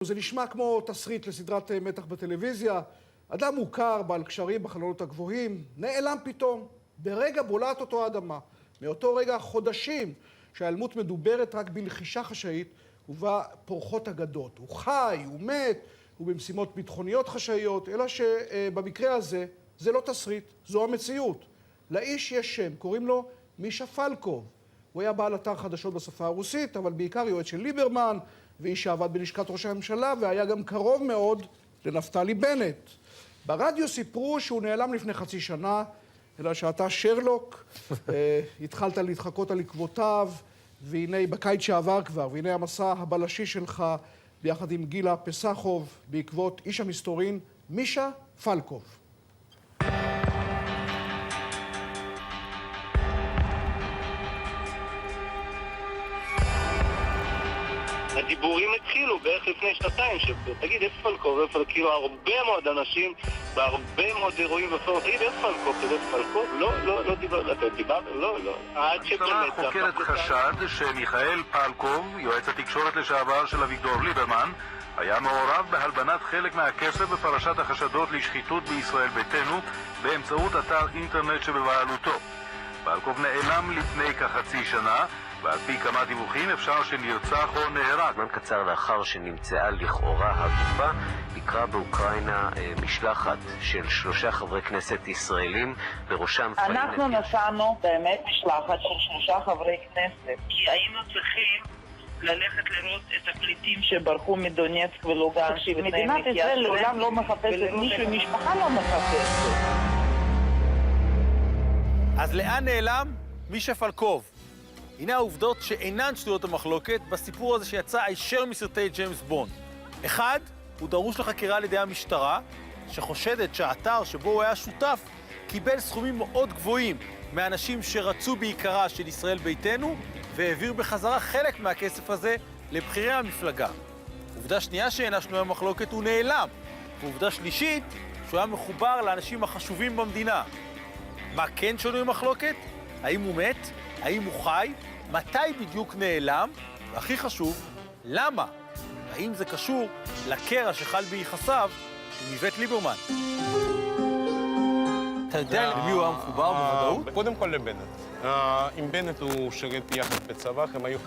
זה נשמע כמו תסריט לסדרת מתח בטלוויזיה. אדם מוכר, בעל קשרים בחלונות הגבוהים, נעלם פתאום. ברגע בולעת אותו האדמה. מאותו רגע חודשים שההיעלמות מדוברת רק בלחישה חשאית, ובה פורחות אגדות. הוא חי, הוא מת, הוא במשימות ביטחוניות חשאיות, אלא שבמקרה הזה זה לא תסריט, זו המציאות. לאיש יש שם, קוראים לו מישה פלקוב. הוא היה בעל אתר חדשות בשפה הרוסית, אבל בעיקר יועץ של ליברמן, ואיש שעבד בלשכת ראש הממשלה, והיה גם קרוב מאוד לנפתלי בנט. ברדיו סיפרו שהוא נעלם לפני חצי שנה, אלא שאתה שרלוק, התחלת להתחקות על עקבותיו, והנה בקיץ שעבר כבר, והנה המסע הבלשי שלך, ביחד עם גילה פסחוב, בעקבות איש המסתורין, מישה פלקוב. הדיבורים התחילו בערך לפני שנתיים, תגיד, איפה פלקוב? כאילו הרבה מאוד אנשים, בהרבה מאוד אירועים בפורום, תגיד, איפה פלקוב? לא דיבר, לא. עד שבאמת... המשטרה חוקרת חשד שמיכאל פלקוב, יועץ התקשורת לשעבר של אביגדור ליברמן, היה מעורב בהלבנת חלק מהכסף בפרשת החשדות לשחיתות בישראל ביתנו באמצעות אתר אינטרנט שבבעלותו. פלקוב נעלם לפני כחצי שנה, ועל פי כמה דיווחים אפשר שנרצח או נהרג. זמן קצר לאחר שנמצאה לכאורה הגופה, ביקרה באוקראינה משלחת של 3 חברי כנסת ישראלים, בראשם אנחנו נסענו באמת משלחת של 3 חברי כנסת, כי היינו צריכים ללכת לראות את הפליטים שברחו מדונייצק ולוגנסק. מדינת ישראל לעולם לא מחפשת מישהו, משפחה לא מחפשת. אז לאן נעלם? מישה פלקוב. הנה העובדות שאינן שנויות המחלוקת בסיפור הזה שיצא הישר מסרטי ג'יימס בונד. 1, הוא דרוש לחקירה על ידי המשטרה, שחושדת שהאתר שבו הוא היה שותף קיבל סכומים מאוד גבוהים מאנשים שרצו בעיקרה של ישראל ביתנו, והעביר בחזרה חלק מהכסף הזה לבחירי המפלגה. עובדה שנייה שאינה שנויה במחלוקת, הוא נעלם. ועובדה שלישית, שהוא היה מחובר לאנשים החשובים במדינה. מה כן שנוי במחלוקת? האם הוא מת? האם הוא חי? מתי בדיוק נעלם? והכי חשוב, למה? האם זה קשור לקרע שחל ביחסיו עם איווט ליברמן? אתה יודע למי הוא היה מחובר בוודאות? קודם כל לבנט. עם בנט הוא שירת יחד בצבא, הם היו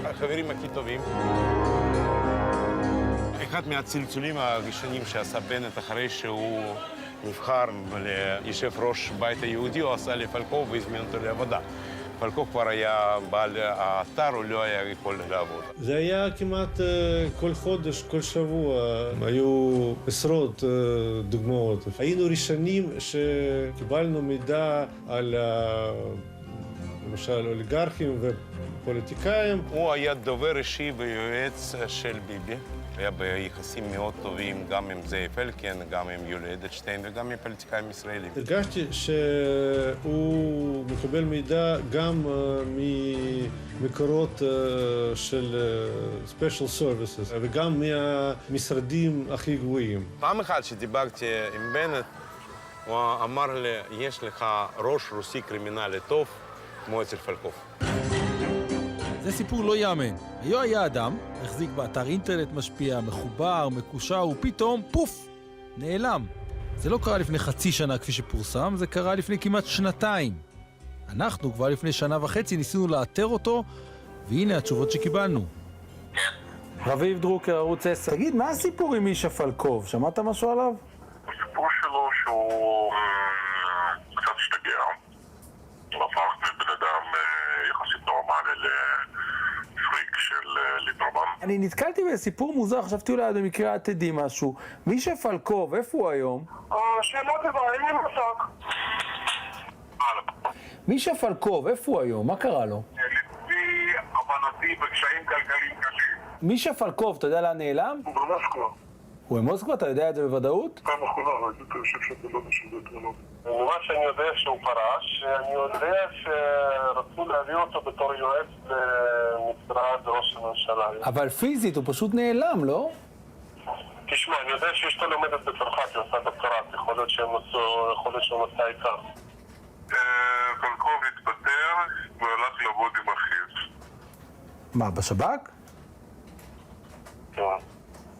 החברים הכי טובים. אחד מהצלצולים הראשונים שעשה בנט אחרי שהוא נבחר ליושב ראש בית היהודי, הוא עשה לפלקוב והזמין אותו לעבודה. פלקוב כבר היה בעל האתר, הוא לא היה יכול לעבוד. זה היה כמעט כל חודש, כל שבוע. היו עשרות דוגמאות. היינו ראשונים שקיבלנו מידע על למשל אוליגרכים ופוליטיקאים. הוא היה דובר אישי ויועץ של ביבי. היה ביחסים מאוד טובים גם עם זאב אלקין, גם עם יולי אדלשטיין וגם עם פוליטיקאים ישראלים. הרגשתי שהוא מקבל מידע גם ממקורות של Special Services וגם מהמשרדים הכי גבוהים. פעם אחת שדיברתי עם בנט, הוא אמר לי, יש לך ראש רוסי קרימינלי טוב כמו אצל פלקוב. זה סיפור לא יאמן. היה אדם, החזיק באתר אינטרנט משפיע, מחובר, מקושר, ופתאום, פוף, נעלם. זה לא קרה לפני חצי שנה כפי שפורסם, זה קרה לפני כמעט 2 שנים. אנחנו כבר לפני 1.5 שנה ניסינו לאתר אותו, והנה התשובות שקיבלנו. רביב דרוקר, ערוץ 10. תגיד, מה הסיפור עם מישה פלקוב? שמעת משהו עליו? הסיפור שלו שהוא קצת השתגע. הוא הפך מבן אדם יחסית נורמלי לפריק של ליברמן. אני נתקלתי בסיפור מוזר, חשבתי אולי במקרה תדעי משהו. מישה פלקוב, איפה הוא היום? שאלות לבעלים למסק. מישה פלקוב, איפה הוא היום? מה קרה לו? לפי הבנתי בקשיים כלכליים קשים. מישה פלקוב, אתה יודע לאן נעלם? הוא במוסקבה. הוא במוסקבה, אתה יודע את זה בוודאות? כמה חולה, ראיתי חושב שאתה לא משהו בתרונות. מה שאני יודע שהוא פרש, אני יודע שרצו להביא אותו בתור יועץ במשרד ראש הממשלה. אבל פיזית הוא פשוט נעלם, לא? תשמע, אני יודע שאשתו לומדת בצרפת, היא עושה דוקטורט, יכול להיות שהוא מצא איתה. פלקוב התפטר והלך לעבוד עם אחיו. מה, בשב"כ? כן.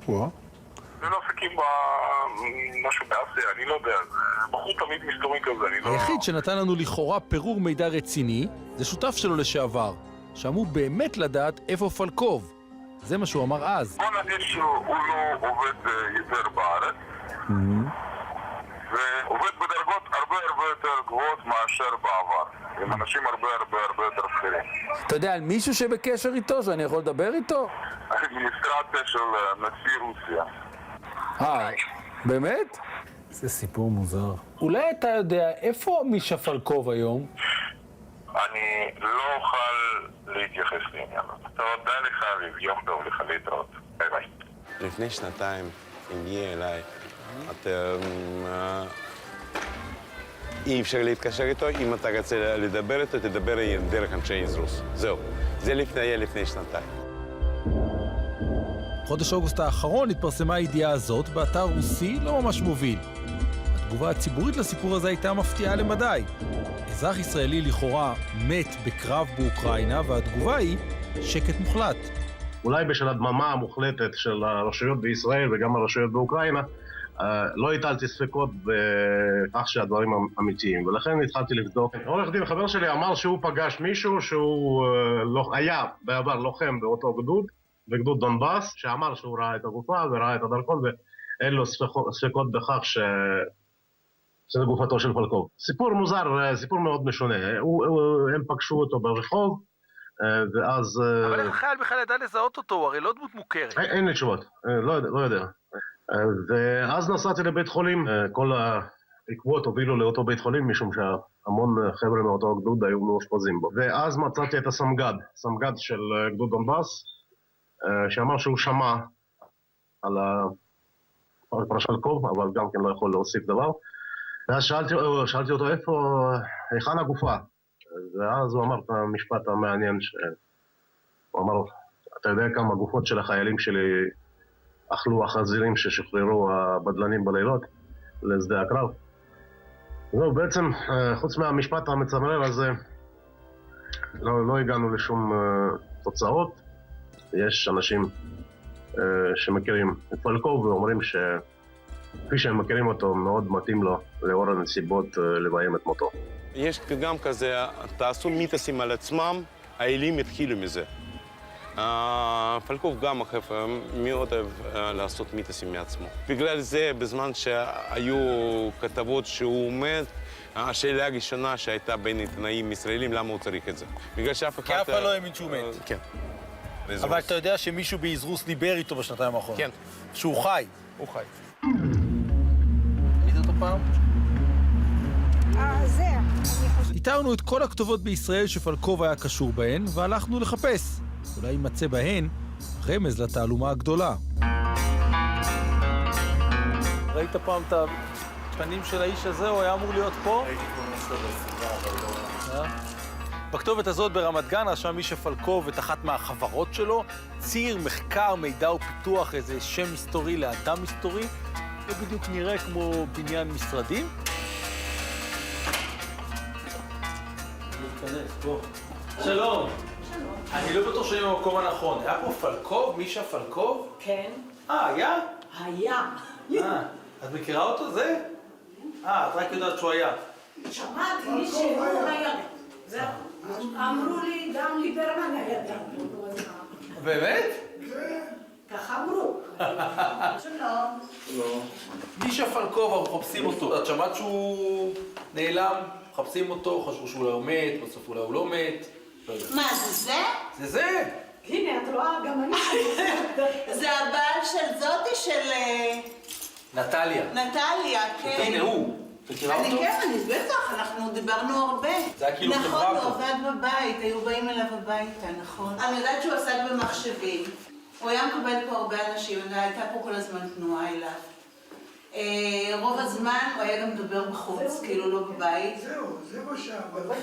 ולא עסקים במשהו באסיה, אני לא יודע, זה בחור תמיד מסתורי כזה, אני לא... היחיד שנתן לנו לכאורה פירור מידע רציני זה שותף שלו לשעבר, שאמור באמת לדעת איפה פלקוב. זה מה שהוא אמר אז. בוא נגיד שהוא לא עובד יותר בארץ, ועובד בדרגות הרבה יותר גבוהות מאשר בעבר, עם אנשים הרבה יותר בכירים. אתה יודע על מישהו שבקשר איתו, שאני יכול לדבר איתו? האדמיניסטרציה של נשיא רוסיה. באמת? זה סיפור מוזר. אולי אתה יודע איפה מישה פלקוב היום? אני לא אוכל להתייחס לעניין הזה. תודה לך, אביב, יום טוב לך להתראות. ביי ביי. לפני שנתיים הגיע אליי, אי אפשר להתקשר איתו, אם אתה רוצה לדבר איתו, תדבר דרך אנשי אזרוס. זהו. זה היה לפני שנתיים. חודש אוגוסט האחרון התפרסמה הידיעה הזאת באתר רוסי לא ממש מוביל. התגובה הציבורית לסיפור הזה הייתה מפתיעה למדי. אזרח ישראלי לכאורה מת בקרב באוקראינה, והתגובה היא שקט מוחלט. אולי בשל הדממה המוחלטת של הרשויות בישראל וגם הרשויות באוקראינה, לא הטלתי ספקות בכך שהדברים אמיתיים, ולכן התחלתי לבדוק. עורך דין חבר שלי אמר שהוא פגש מישהו שהוא היה בעבר לוחם באותו גדוד, בגדוד דונבאס, שאמר שהוא ראה את הגופה וראה את הדרכון ואין לו ספקות בכך שזה גופתו של פלקוב. סיפור מוזר, סיפור מאוד משונה. הם פגשו אותו ברחוב, ואז... אבל איך החייל בכלל ידע לזהות אותו? הוא הרי לא דמות מוכרת. אין לי תשובות, לא יודע. ואז נסעתי לבית חולים, כל העקבות הובילו לאותו בית חולים, משום שהמון חבר'ה מאותו גדוד היו מאושפזים בו. ואז מצאתי את הסמג"ד של גדוד דונבאס, שאמר שהוא שמע על פרשת פלקוב, אבל גם כן לא יכול להוסיף דבר. ואז שאלתי אותו היכן הגופה? ואז הוא אמר את המשפט המעניין הוא אמר, אתה יודע כמה גופות של החיילים שלי אכלו החזירים ששחררו הבדלנים בלילות לשדה הקרב? זהו, בעצם חוץ מהמשפט המצמרר הזה לא הגענו לשום תוצאות. יש אנשים שמכירים את פלקוב ואומרים כפי שהם מכירים אותו, מאוד מתאים לו לאור הנסיבות לביים את מותו. יש פתגם כזה, תעשו מיתוסים על עצמם, האלים התחילו מזה. פלקוב גם מאוד אוהב לעשות מיתוסים מעצמו. בגלל זה, בזמן שהיו כתבות שהוא מת, השאלה הראשונה שהייתה בין עיתונאים ישראלים, למה הוא צריך את זה? בגלל שאף אחד... כי אף אחד לא האמין שהוא מת. כן. אבל אתה יודע שמישהו באזרוס דיבר איתו בשנתיים האחרונות. כן. שהוא חי. הוא חי. ראית אותו פעם? זה. איתרנו את כל הכתובות בישראל שפלקוב היה קשור בהן, והלכנו לחפש. אולי יימצא בהן רמז לתעלומה הגדולה. ראית פעם את הפנים של האיש הזה? הוא היה אמור להיות פה? ראיתי כמו נסתר בסביבה, אבל לא... בכתובת הזאת ברמת גן רשם מישה פלקוב את אחת מהחברות שלו, ציר, מחקר, מידע ופיתוח, איזה שם היסטורי לאדם היסטורי, זה בדיוק נראה כמו בניין משרדים. להתכנס, בוא. שלום. אני לא בטוח שאני במקום הנכון. היה פה פלקוב? מישה פלקוב? כן. היה? היה. את מכירה אותו זה? את רק יודעת שהוא היה. שמעתי מי שהוא היה. זהו. אמרו לי, גם ליברמן היה גם. באמת? ככה אמרו. שלום. לא. מישה פלקוב, אנחנו מחפשים אותו. את שמעת שהוא נעלם? מחפשים אותו, חשבו שהוא לא מת, בסוף אולי הוא לא מת. מה, זה זה? זה זה! הנה, את רואה, גם אני... זה הבעל של זאתי של... נטליה. נטליה, כן. הנה, הוא. תכירה אותו? כן, אני בטח, אנחנו דיברנו הרבה. זה היה כאילו חברה פה. נכון, הוא עבד בבית, היו באים אליו הביתה, נכון. אני יודעת שהוא עסק במחשבים. הוא היה מקבל פה הרבה אנשים, הייתה פה כל הזמן תנועה אליו. רוב הזמן הוא היה גם מדבר בחוץ, כאילו לא בבית. זהו, זה מה שאמר.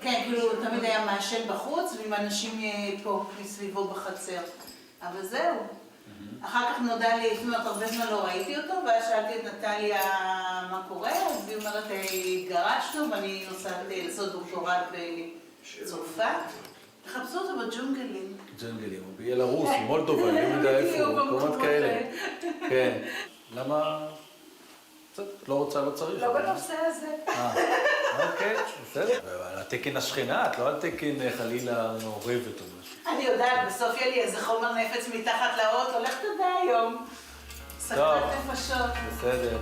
כן, כאילו הוא תמיד היה מעשן בחוץ, ועם אנשים פה מסביבו בחצר. אבל זהו. אחר כך נודע לי, לפני הרבה זמן לא ראיתי אותו, ואז שאלתי את נטליה מה קורה, אז היא אומרת, התגרשנו, ואני נוסעת לעשות דוקטורט בצרפת. חפשו אותו בג'ונגלים. ג'ונגלים, בבלרוס, במולדובה, אני לא יודע איפה, מקומות כאלה. כן. למה? לא רוצה, לא צריך. לא בנושא הזה. אוקיי, בסדר. על התקן השכנה, את לא על תקן חלילה מעורבת או משהו. אני יודעת, בסוף יהיה לי איזה חומר נפץ מתחת לאוטו, לך תדע היום. סכנת נפשות. בסדר.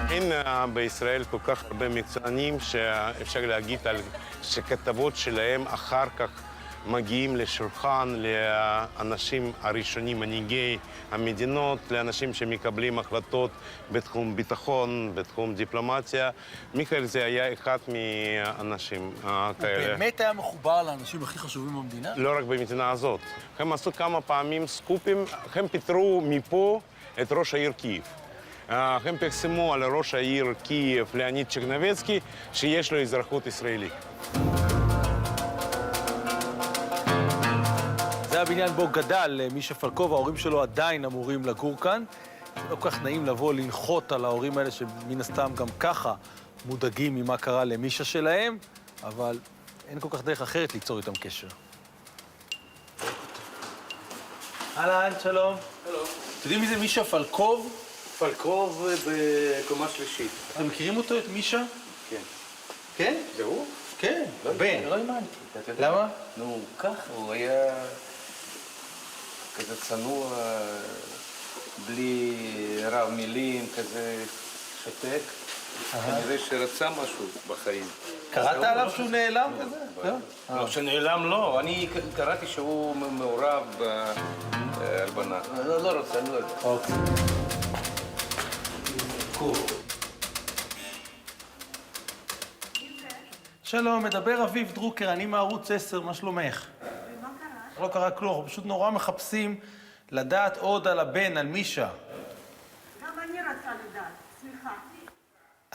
אין בישראל כל כך הרבה מקצוענים שאפשר להגיד שכתבות שלהם אחר כך מגיעים לשולחן לאנשים הראשונים, מנהיגי המדינות, לאנשים שמקבלים החלטות בתחום ביטחון, בתחום דיפלומטיה. מיכאל זה היה אחד מהאנשים כאלה. הוא באמת היה מחובר לאנשים הכי חשובים במדינה? לא רק במדינה הזאת. הם עשו כמה פעמים סקופים, הם פיטרו מפה את ראש העיר קייב. הם פרסמו על ראש העיר קייב, ליאוניד צ'רנובצקי, שיש לו אזרחות ישראלית. זה הבניין בו גדל מישה פלקוב, ההורים שלו עדיין אמורים לגור כאן. זה לא כל כך נעים לבוא לנחות על ההורים האלה שמן הסתם גם ככה מודאגים ממה קרה למישה שלהם, אבל אין כל כך דרך אחרת ליצור איתם קשר. אהלן, שלום. שלום. אתם יודעים מי זה מישה פלקוב? פלקוב בקומה שלישית. אתם מכירים אותו, את מישה? כן. כן? זה הוא? כן, בן. לא האמנתי. למה? נו, ככה, הוא היה כזה צנוע, בלי רב מילים, כזה שותק. כנראה שרצה משהו בחיים. קראת עליו שהוא נעלם כזה? לא, שנעלם לא. אני קראתי שהוא מעורב בהלבנה. לא רוצה, אני לא יודע. אוקיי. שלום, מדבר אביב דרוקר, אני מערוץ 10, מה שלומך? מה קרה? לא קרה כלום, אנחנו פשוט נורא מחפשים לדעת עוד על הבן, על מישה. גם אני רוצה לדעת, סליחה.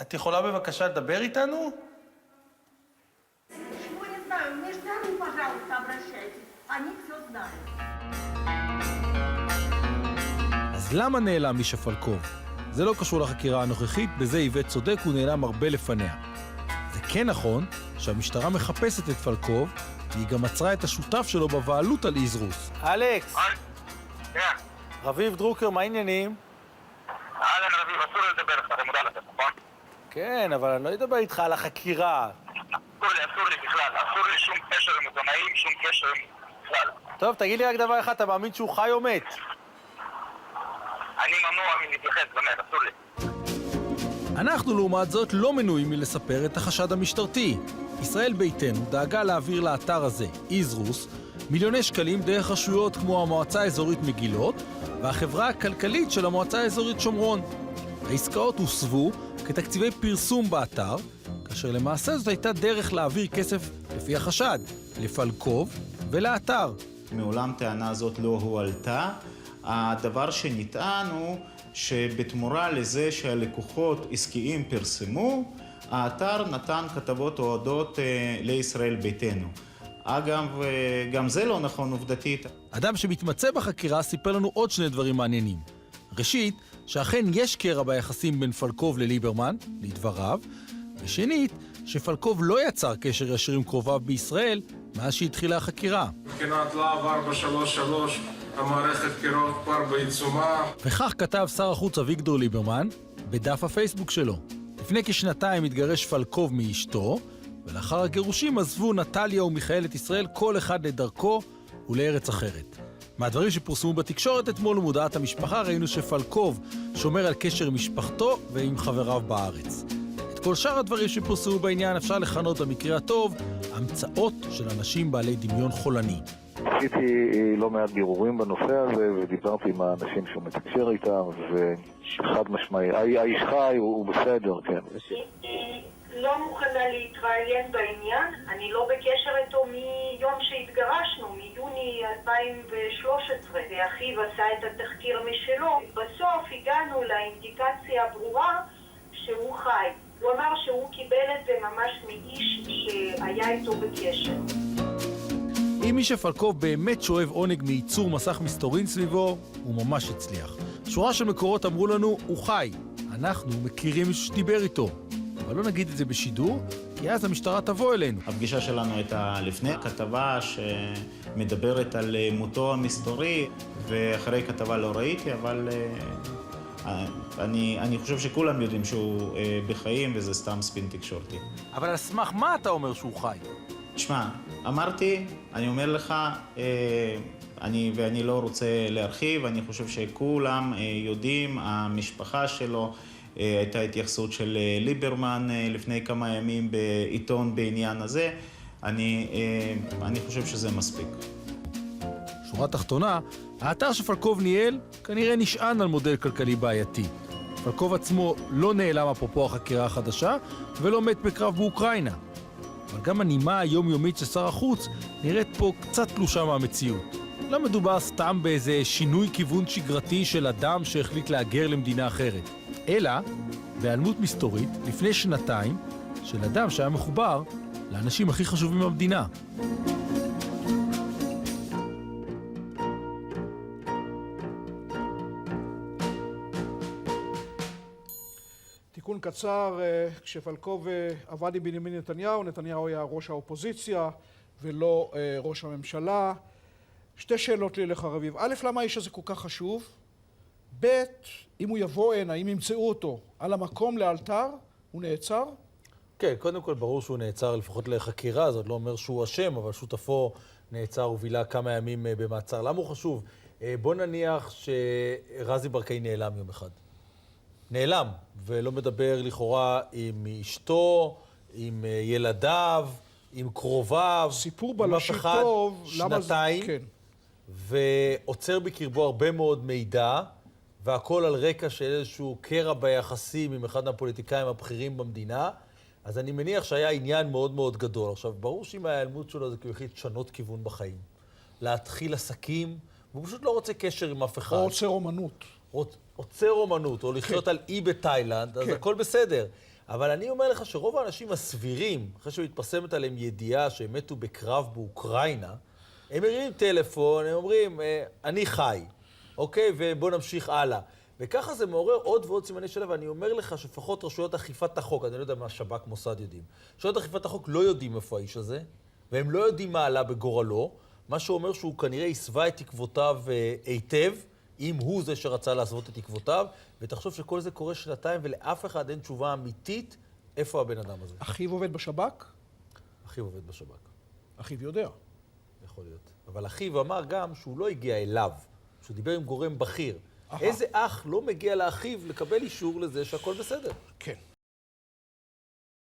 את יכולה בבקשה לדבר איתנו? Ну, не знаю, между нами, пожалуйста, обращайтесь. Они все знают. אז למה נעלם מישה פלקוב? זה לא קשור לחקירה הנוכחית, בזה איבט צודק, הוא נעלם הרבה לפניה. זה כן נכון שהמשטרה מחפשת את פלקוב, והיא גם עצרה את השותף שלו בבעלות על איזרוס. אלכס! כן. רביב דרוקר, מה העניינים? אהלן רביב, אסור לדבר לך, אתה מודע לזה, נכון? כן, אבל אני לא אדבר איתך על החקירה. אסור לי בכלל, אסור לי שום קשר עם עיתונאים, שום קשר עם בכלל. טוב, תגיד לי רק דבר אחד, אתה מאמין שהוא חי או מת? אני מנוע מלהתייחס, באמת, אסור לי. אנחנו לעומת זאת לא מנועים מלספר את החשד המשטרתי. ישראל ביתנו דאגה להעביר לאתר הזה, איזרוס, מיליוני שקלים דרך רשויות כמו המועצה האזורית מגילות והחברה הכלכלית של המועצה האזורית שומרון. העסקאות הוסבו כתקציבי פרסום באתר, כאשר למעשה זאת הייתה דרך להעביר כסף לפי החשד, לפלקוב ולאתר. מעולם טענה הזאת לא הועלתה. הדבר שנטען הוא שבתמורה לזה שהלקוחות עסקיים פרסמו, האתר נתן כתבות אוהדות לישראל ביתנו. אגב, גם זה לא נכון עובדתית. אדם שמתמצא בחקירה סיפר לנו עוד שני דברים מעניינים. ראשית, שאכן יש קרע ביחסים בין פלקוב לליברמן, לדבריו, ושנית, שפלקוב לא יצר קשר ישיר עם קרוביו בישראל מאז שהתחילה החקירה. מבחינת להב 433, המערכת קירות כבר בעיצומה. וכך כתב שר החוץ אביגדור ליברמן בדף הפייסבוק שלו. לפני כשנתיים התגרש פלקוב מאשתו, ולאחר הגירושים עזבו נטליה ומיכאל את ישראל כל אחד לדרכו ולארץ אחרת. מהדברים שפורסמו בתקשורת אתמול ומודעת המשפחה ראינו שפלקוב שומר על קשר עם משפחתו ועם חבריו בארץ. את כל שאר הדברים שפורסמו בעניין אפשר לכנות במקרה הטוב המצאות של אנשים בעלי דמיון חולני. עשיתי לא מעט בירורים בנושא הזה ודיברתי עם האנשים שהוא מתקשר איתם וחד משמעי, האיש חי הוא בסדר, כן. לא מוכנה להתראיין בעניין, אני לא בקשר איתו מיום שהתגרשנו, מיוני 2013, ואחיו עשה את התחקיר משלו. בסוף הגענו לאינדיקציה הברורה שהוא חי. הוא אמר שהוא קיבל את זה ממש מאיש שהיה איתו בקשר. אם מישה פלקוב באמת שואב עונג מייצור מסך מסתורין סביבו, הוא ממש הצליח. שורה של מקורות אמרו לנו, הוא חי. אנחנו מכירים שדיבר איתו. אבל לא נגיד את זה בשידור, כי אז המשטרה תבוא אלינו. הפגישה שלנו הייתה לפני כתבה שמדברת על מותו המסתורי, ואחרי כתבה לא ראיתי, אבל אני חושב שכולם יודעים שהוא בחיים וזה סתם ספין תקשורתי. אבל על סמך מה אתה אומר שהוא חי? תשמע, אמרתי, אני אומר לך, ואני לא רוצה להרחיב, אני חושב שכולם יודעים, המשפחה שלו, הייתה התייחסות של ליברמן לפני כמה ימים בעיתון בעניין הזה, אני חושב שזה מספיק. שורה תחתונה, האתר שפלקוב ניהל כנראה נשען על מודל כלכלי בעייתי. פלקוב עצמו לא נעלם אפרופו החקירה החדשה ולא מת בקרב באוקראינה. אבל גם הנימה היומיומית של שר החוץ נראית פה קצת תלושה מהמציאות. לא מדובר סתם באיזה שינוי כיוון שגרתי של אדם שהחליט להגר למדינה אחרת, אלא בהיעלמות מסתורית לפני שנתיים של אדם שהיה מחובר לאנשים הכי חשובים במדינה. תיקון קצר, כשפלקוב עבד עם בנימין נתניהו, נתניהו היה ראש האופוזיציה ולא ראש הממשלה. שתי שאלות לי לך רביב. א', למה האיש הזה כל כך חשוב? ב', אם הוא יבוא הנה, אם ימצאו אותו על המקום לאלתר, הוא נעצר? כן, קודם כל ברור שהוא נעצר לפחות לחקירה, זאת לא אומר שהוא אשם, אבל שותפו נעצר ובילה כמה ימים במעצר. למה הוא חשוב? בוא נניח שרזי ברקאי נעלם יום אחד. נעלם, ולא מדבר לכאורה עם אשתו, עם ילדיו, עם קרוביו. סיפור בלשי טוב, למה זה? שנתיים, כן. ועוצר בקרבו הרבה מאוד מידע, והכל על רקע של איזשהו קרע ביחסים עם אחד מהפוליטיקאים הבכירים במדינה, אז אני מניח שהיה עניין מאוד מאוד גדול. עכשיו, ברור שאם ההיעלמות שלו זה כי הוא החליט לשנות כיוון בחיים. להתחיל עסקים, והוא פשוט לא רוצה קשר עם אף אחד. או עוצר אומנות. עוצר אומנות, או לחיות על אי בתאילנד, אז הכל בסדר. אבל אני אומר לך שרוב האנשים הסבירים, אחרי שמתפרסמת עליהם ידיעה שהם מתו בקרב באוקראינה, הם מרימים טלפון, הם אומרים, אני חי, אוקיי? ובוא נמשיך הלאה. וככה זה מעורר עוד ועוד סימני שאלה, ואני אומר לך שלפחות רשויות אכיפת החוק, אני לא יודע מה שב"כ מוסד יודעים, רשויות אכיפת החוק לא יודעים איפה האיש הזה, והם לא יודעים מה עלה בגורלו, מה שאומר שהוא כנראה יסווה את תקוותיו היטב, אם הוא זה שרצה לעזבות את תקוותיו, ותחשוב שכל זה קורה שנתיים ולאף אחד אין תשובה אמיתית איפה הבן אדם הזה. אחיו עובד בשב"כ? אחיו עובד בשב"כ. אחיו יודע. יכול להיות. אבל אחיו אמר גם שהוא לא הגיע אליו, שהוא דיבר עם גורם בכיר. איזה אח לא מגיע לאחיו לקבל אישור לזה שהכל בסדר? כן.